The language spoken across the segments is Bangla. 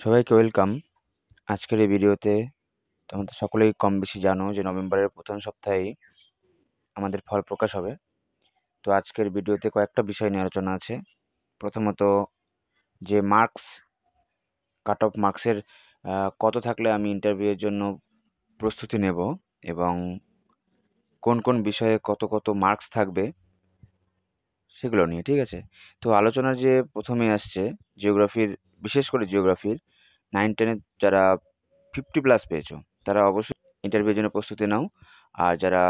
সবাইকে ওয়েলকাম। আজকের এই ভিডিওতে তোমরা সকলেই কম বেশি জানো যে নভেম্বরের প্রথম সপ্তাহেই আমাদের ফল প্রকাশ হবে। তো আজকের ভিডিওতে কয়েকটা বিষয় নিয়ে আলোচনা আছে। প্রথমত, যে মার্কস, কাট অফ মার্কসের কত থাকলে আমি ইন্টারভিউয়ের জন্য প্রস্তুতি নেব এবং কোন কোন বিষয়ে কত কত মার্কস থাকবে সেগুলো নিয়ে, ঠিক আছে? তো আলোচনার যে প্রথমে আসছে জিওগ্রাফির, বিশেষ করে জিওগ্রাফির 9-10 যারা 50+ পেয়েছো তারা অবশ্যই ইন্টারভিউর জন্য প্রস্তুতি নাও। আর যারা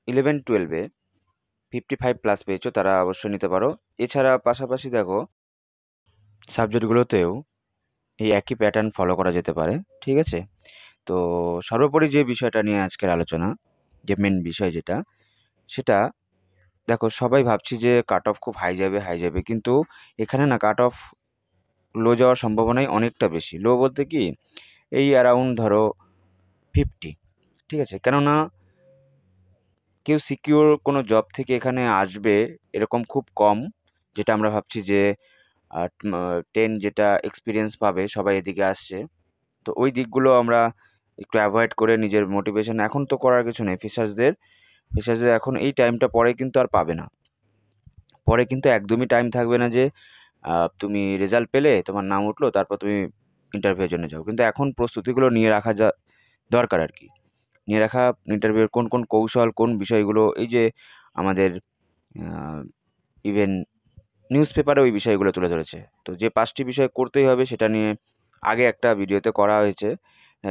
11-12-এ 55+ পেয়েছো তারা অবশ্যই নিতে পারো। এছাড়া পাশাপাশি দেখো, সাবজেক্টগুলোতেও এই একই প্যাটার্ন ফলো করা যেতে পারে, ঠিক আছে? তো সর্বোপরি যে বিষয়টা নিয়ে আজকের আলোচনা, যে মেন বিষয় যেটা, সেটা দেখো, সবাই ভাবছি যে কাট অফ খুব হাই যাবে হাই যাবে, কিন্তু এখানে না কাট অফ লো যাওয়ার সম্ভাবনাই অনেকটা বেশি। লো বলতে কি, এই অ্যারাউন্ড ধরো 50, ঠিক আছে? কেননা কেউ সিকিউর কোনো জব থেকে এখানে আসবে এরকম খুব কম। যেটা আমরা ভাবছি যে 10 যেটা এক্সপিরিয়েন্স পাবে সবাই এদিকে আসছে, তো ওই দিকগুলো আমরা একটু অ্যাভয়েড করে নিজের মোটিভেশন, এখন তো করার কিছু নেই। ফ্রেশার্সদের এখন এই টাইমটা পরে কিন্তু আর পাবে না। পরে কিন্তু একদমই টাইম থাকবে না যে তুমি রেজাল্ট পেলে, তোমার নাম উঠলো, তারপর তুমি ইন্টারভিউয়ের জন্য যাও। কিন্তু এখন প্রস্তুতিগুলো নিয়ে রাখা দরকার আর কি। নিয়ে রাখা, ইন্টারভিউয়ের কোন কোন কৌশল, কোন বিষয়গুলো, এই যে আমাদের ইভেন নিউজ পেপারে ওই বিষয়গুলো তুলে ধরেছে। তো যে 5টি বিষয় করতেই হবে সেটা নিয়ে আগে একটা ভিডিওতে করা হয়েছে।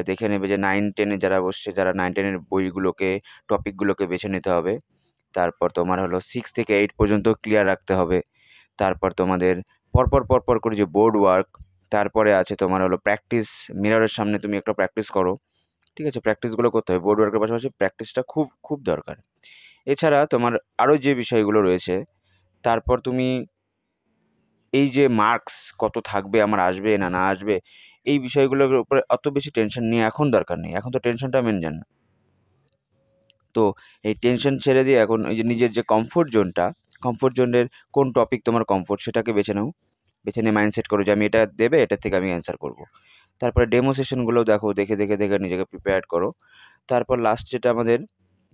দেখে নেবে যে 9-10-এ যারা বসছে, যারা 9-10-এর বইগুলোকে, টপিকগুলোকে বেছে নিতে হবে। তারপর তোমার হলো 6 থেকে 8 পর্যন্ত ক্লিয়ার রাখতে হবে। তারপর তোমাদের পরপর পরপর করে যে বোর্ড ওয়ার্ক, তারপরে আছে তোমার হলো প্র্যাকটিস। মিররের সামনে তুমি একটা প্র্যাকটিস করো, ঠিক আছে? প্র্যাকটিসগুলো করতে হবে, বোর্ড ওয়ার্কের পাশাপাশি প্র্যাকটিসটা খুব খুব দরকার। এছাড়া তোমার আরও যে বিষয়গুলো রয়েছে, তারপর তুমি এই যে মার্কস কত থাকবে, আমার আসবে না না আসবে, এই বিষয়গুলোর উপরে অত বেশি টেনশন নিয়ে এখন দরকার নেই। এখন তো টেনশনটা মেন জান না। তো এই টেনশন ছেড়ে দিয়ে এখন এই যে নিজের যে কমফোর্ট জোনটা, কমফোর্ট জোনের কোন টপিক তোমার কমফোর্ট, সেটাকে বেছে নাও। বেছে নিয়ে মাইন্ডসেট করো যে আমি এটা দেবে, এটার থেকে আমি অ্যান্সার করব। তারপরে ডেমো সেশনগুলো দেখো, দেখে দেখে দেখে নিজেকে প্রিপেয়ার করো। তারপর লাস্ট যেটা আমাদের,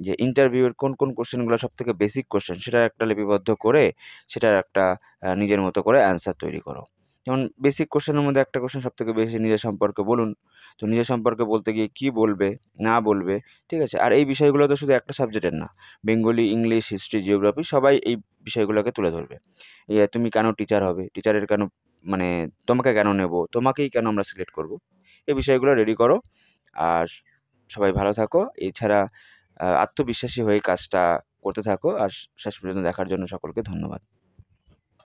যে ইন্টারভিউয়ের কোন কোন কোশ্চেনগুলো সব থেকে বেসিক কোশ্চেন, সেটা একটা লিপিবদ্ধ করে সেটার একটা নিজের মতো করে অ্যান্সার তৈরি করো। যেমন বেসিক কোশ্চেনের মধ্যে একটা কোশ্চেন সব থেকে বেশি, নিজের সম্পর্কে বলুন। তো নিজের সম্পর্কে বলতে গিয়ে কি বলবে না বলবে, ঠিক আছে? আর এই বিষয়গুলো তো শুধু একটা সাবজেক্টের না, বেঙ্গলি, ইংলিশ, হিস্ট্রি, জিওগ্রাফি, সবাই এই বিষয়গুলোকে তুলে ধরবে। তুমি কেন টিচার হবে, টিচারের কেন, মানে তোমাকে কেন নেব, তোমাকেই কেন আমরা সিলেক্ট করব, এই বিষয়গুলো রেডি করো। আর সবাই ভালো থাকো। এছাড়া আত্মবিশ্বাসী হয়ে কাজটা করতে থাকো। আর শেষ পর্যন্ত দেখার জন্য সকলকে ধন্যবাদ।